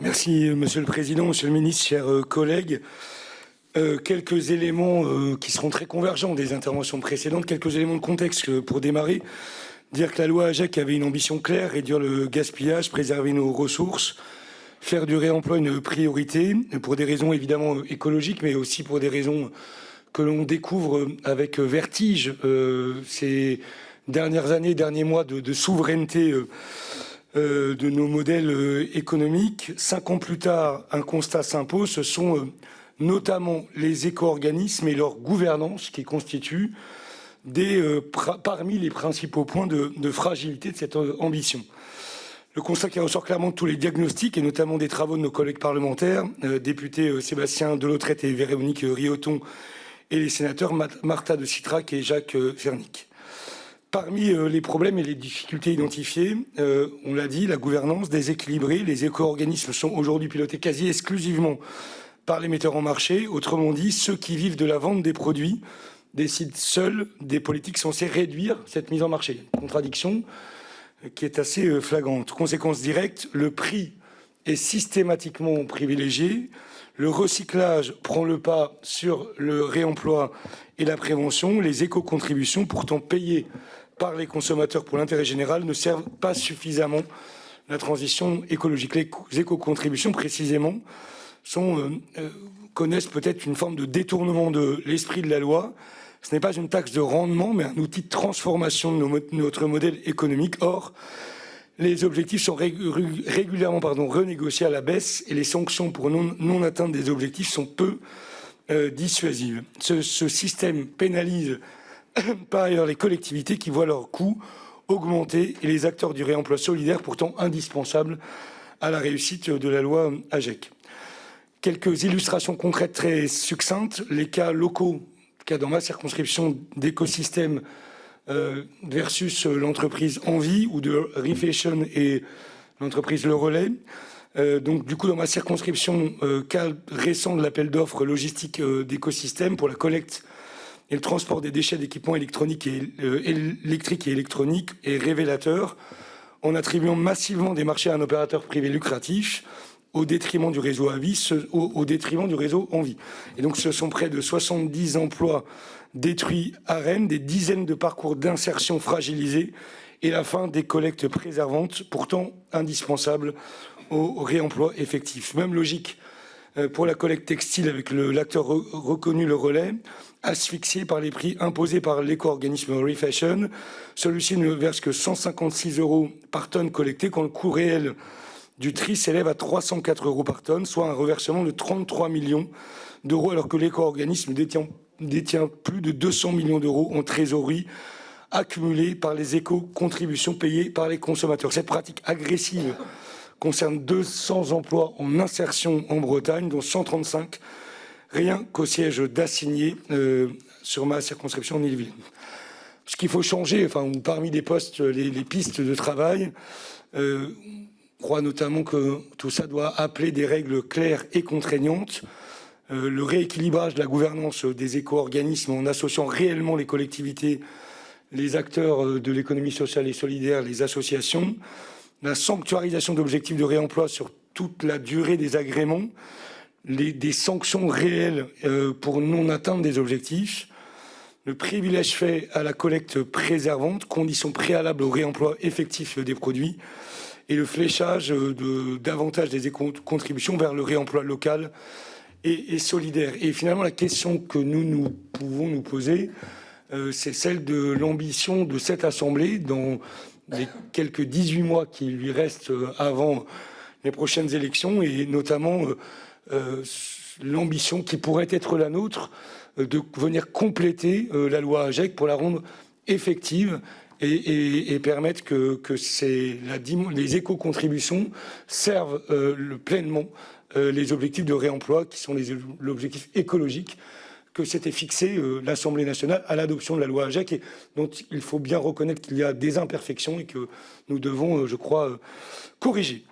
Merci, Monsieur le Président, Monsieur le Ministre, chers collègues. Quelques éléments qui seront très convergents des interventions précédentes, quelques éléments de contexte pour démarrer. Dire que la loi AGEC avait une ambition claire, réduire le gaspillage, préserver nos ressources, faire du réemploi une priorité, pour des raisons évidemment écologiques, mais aussi pour des raisons que l'on découvre avec vertige ces dernières années, derniers mois de souveraineté de nos modèles économiques. 5 ans plus tard, un constat s'impose, ce sont notamment les éco-organismes et leur gouvernance qui constituent parmi les principaux points de fragilité de cette ambition. Le constat qui ressort clairement de tous les diagnostics, et notamment des travaux de nos collègues parlementaires, députés Sébastien Delautrette et Véronique Rioton, et les sénateurs Marta de Citrac et Jacques Fernic. Parmi les problèmes et les difficultés identifiées, on l'a dit, la gouvernance déséquilibrée, les éco-organismes sont aujourd'hui pilotés quasi exclusivement par les metteurs en marché. Autrement dit, ceux qui vivent de la vente des produits décident seuls des politiques censées réduire cette mise en marché. Une contradiction qui est assez flagrante. Conséquence directe, le prix est systématiquement privilégié. Le recyclage prend le pas sur le réemploi et la prévention. Les éco-contributions, pourtant payées par les consommateurs pour l'intérêt général, ne servent pas suffisamment la transition écologique. Les éco-contributions, précisément, connaissent peut-être une forme de détournement de l'esprit de la loi. Ce n'est pas une taxe de rendement, mais un outil de transformation de notre modèle économique. Or, les objectifs sont régulièrement renégociés à la baisse et les sanctions pour non-atteinte des objectifs sont peu dissuasives. Ce système pénalise par ailleurs les collectivités qui voient leurs coûts augmenter et les acteurs du réemploi solidaire pourtant indispensables à la réussite de la loi AGEC. Quelques illustrations concrètes très succinctes. Les cas locaux, cas dans ma circonscription d'écosystème versus l'entreprise Envie ou de Refashion et l'entreprise Le Relais. Donc du coup dans ma circonscription, cas récent de l'appel d'offres logistique d'écosystème pour la collecte et le transport des déchets d'équipements électriques et électroniques est révélateur en attribuant massivement des marchés à un opérateur privé lucratif au détriment du réseau au détriment du réseau Envie. Et donc ce sont près de 70 emplois détruits à Rennes, des dizaines de parcours d'insertion fragilisés et la fin des collectes préservantes, pourtant indispensables au réemploi effectif. Même logique pour la collecte textile avec l'acteur reconnu Le Relais, asphyxié par les prix imposés par l'éco-organisme Refashion. Celui-ci ne verse que 156 € par tonne collectée quand le coût réel du tri s'élève à 304 € par tonne, soit un reversement de 33 millions d'euros, alors que l'éco-organisme détient plus de 200 millions d'euros en trésorerie accumulés par les éco-contributions payées par les consommateurs. Cette pratique agressive concerne 200 emplois en insertion en Bretagne, dont 135 rien qu'au siège d'Assigné sur ma circonscription en Ille-et-Vilaine. Ce qu'il faut changer, parmi les postes, les pistes de travail, on croit notamment que tout ça doit appeler des règles claires et contraignantes. Le rééquilibrage de la gouvernance des éco-organismes en associant réellement les collectivités, les acteurs de l'économie sociale et solidaire, les associations, la sanctuarisation d'objectifs de réemploi sur toute la durée des agréments, des sanctions réelles pour non-atteinte des objectifs, le privilège fait à la collecte préservante, condition préalable au réemploi effectif des produits, et le fléchage davantage des éco-contributions vers le réemploi local et solidaire. Et finalement, la question que nous pouvons nous poser, c'est celle de l'ambition de cette Assemblée dans les quelques 18 mois qui lui restent avant les prochaines élections, et notamment l'ambition qui pourrait être la nôtre de venir compléter la loi AGEC pour la rendre effective et permettre que les éco-contributions servent pleinement les objectifs de réemploi qui sont l'objectif écologique que s'était fixé l'Assemblée nationale à l'adoption de la loi AGEC, et dont il faut bien reconnaître qu'il y a des imperfections et que nous devons, je crois, corriger.